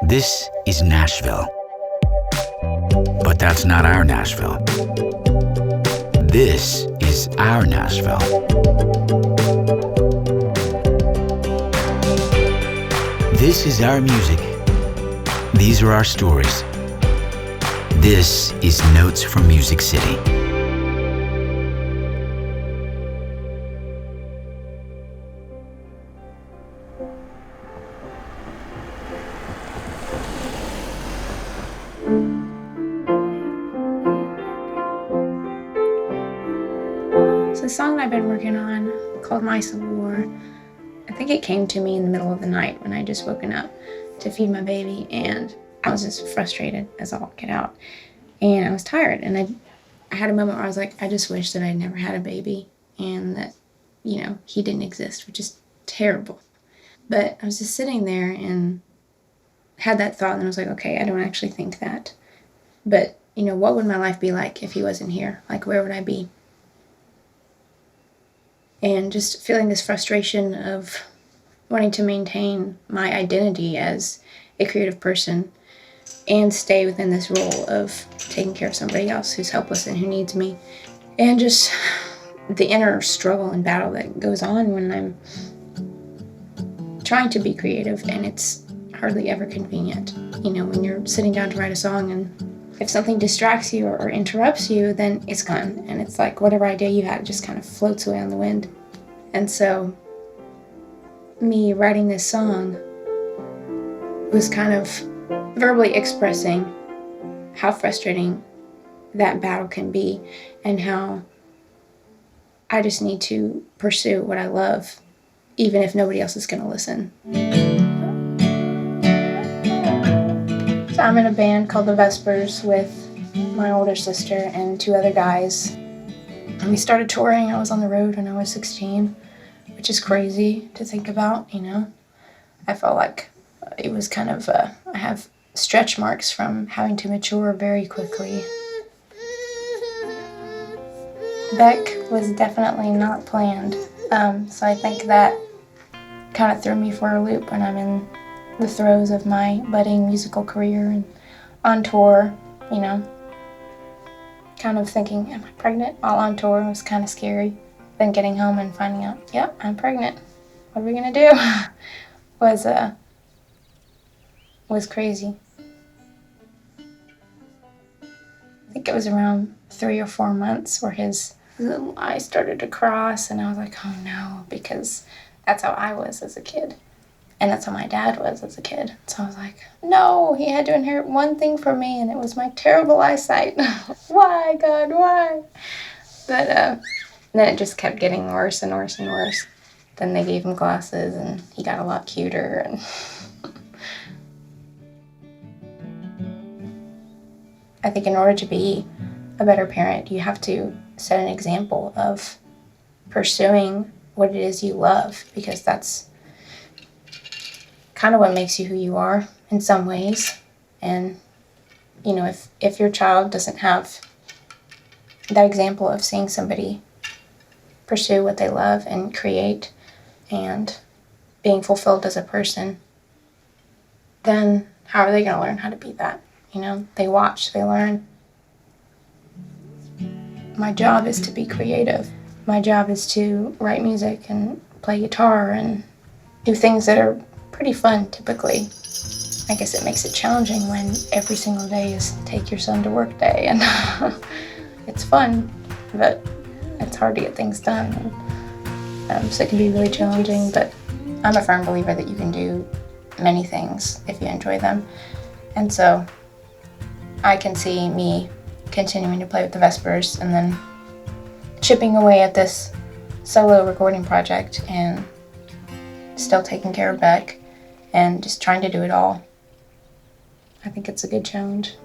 This is Nashville. But that's not our Nashville. This is our Nashville. This is our music. These are our stories. This is Notes from Music City. So the song I've been working on, called My Civil War, I think it came to me in the middle of the night when I had just woken up to feed my baby, and I was just frustrated as all get out. And I was tired, and I had a moment where I was like, I just wish that I never had a baby and that, he didn't exist, which is terrible. But I was just sitting there and had that thought, and I was like, okay, I don't actually think that. But, what would my life be like if he wasn't here? Like, where would I be? And just feeling this frustration of wanting to maintain my identity as a creative person and stay within this role of taking care of somebody else who's helpless and who needs me. And just the inner struggle and battle that goes on when I'm trying to be creative and it's hardly ever convenient. When you're sitting down to write a song and if something distracts you or interrupts you, then it's gone. And it's like whatever idea you had just kind of floats away on the wind. And so me writing this song was kind of verbally expressing how frustrating that battle can be and how I just need to pursue what I love, even if nobody else is going to listen. So I'm in a band called The Vespers with my older sister and two other guys. And we started touring. I was on the road when I was 16, which is crazy to think about, I felt like it was kind of, I have stretch marks from having to mature very quickly. Beck was definitely not planned, so I think that kind of threw me for a loop when I'm in the throes of my budding musical career and on tour, kind of thinking, am I pregnant while on tour? It was kind of scary. Then getting home and finding out, yep, I'm pregnant. What are we gonna do? was crazy. I think it was around 3 or 4 months where his little eye started to cross, and I was like, oh no, because that's how I was as a kid. And that's how my dad was as a kid. So I was like, no, he had to inherit one thing from me, and it was my terrible eyesight. Why, God, why? But then it just kept getting worse and worse and worse. Then they gave him glasses, and he got a lot cuter. And I think in order to be a better parent, you have to set an example of pursuing what it is you love, because that's kind of what makes you who you are in some ways. And, if your child doesn't have that example of seeing somebody pursue what they love and create and being fulfilled as a person, then how are they going to learn how to be that? They watch, they learn. My job is to be creative. My job is to write music and play guitar and do things that are pretty fun typically. I guess it makes it challenging when every single day is take your son to work day, and it's fun, but it's hard to get things done. So it can be really challenging, but I'm a firm believer that you can do many things if you enjoy them. And so I can see me continuing to play with the Vespers and then chipping away at this solo recording project and still taking care of Beck and just trying to do it all. I think it's a good challenge.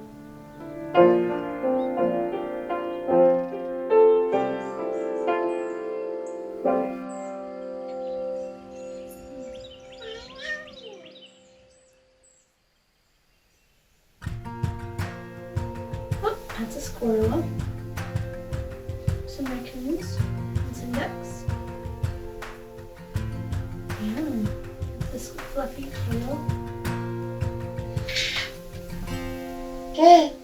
Oh, that's a squirrel. Some raccoons and some ducks. Yeah, this fluffy tail. Hey.